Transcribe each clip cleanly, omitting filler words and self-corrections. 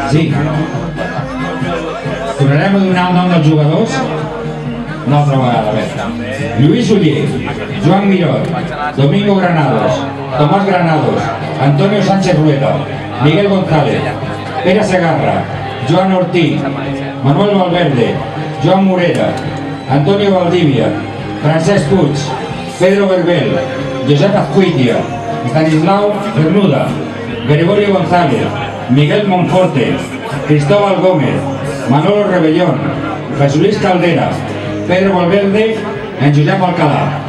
Sí. Tornarem a donar el nom dels jugadors una altra vegada. A veure. Lluís Uller, Joan Miró, Domingo Granados, Tomás Granados, Antonio Sánchez Rueda, Miguel González, Pere Segarra, Joan Ortí, Manuel Valverde, Joan Morera, Antonio Valdivia, Francesc Puig, Pedro Berbel, Josep Azcuitia, Stanislau Bernuda, Gregorio González, Miguel Monforte, Cristóbal Gómez, Manolo Rebellón, Jesús Luis Caldera, Pedro Valverde en Josep Alcalá.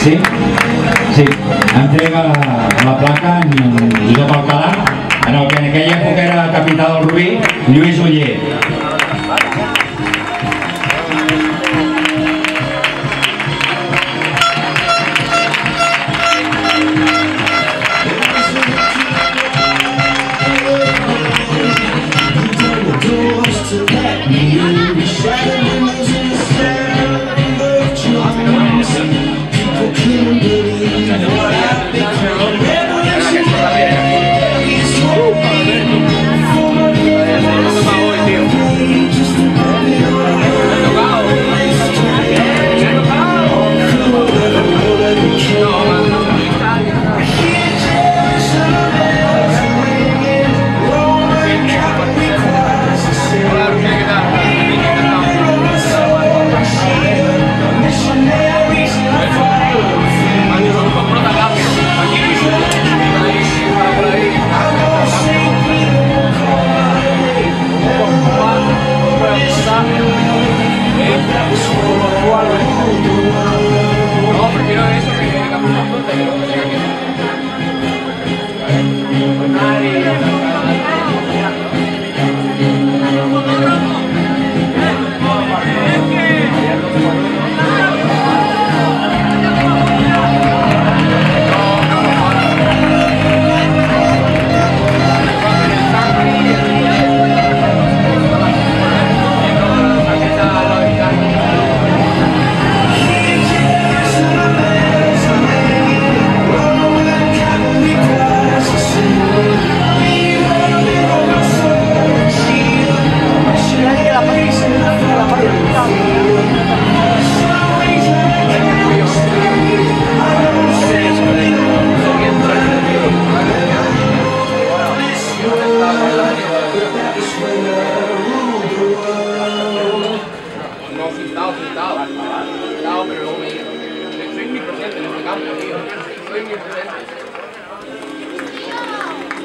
Sí, sí, entrega la placa en Josep Alcalá, en el que en aquella època era capità del Rubí, Lluís Uller.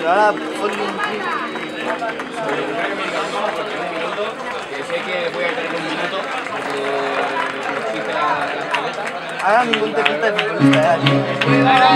Pero ahora ponle un clip. Que sé que voy a tener un minuto porque existe la escaleta. Ahora ningún teclista de futbolista, Ahora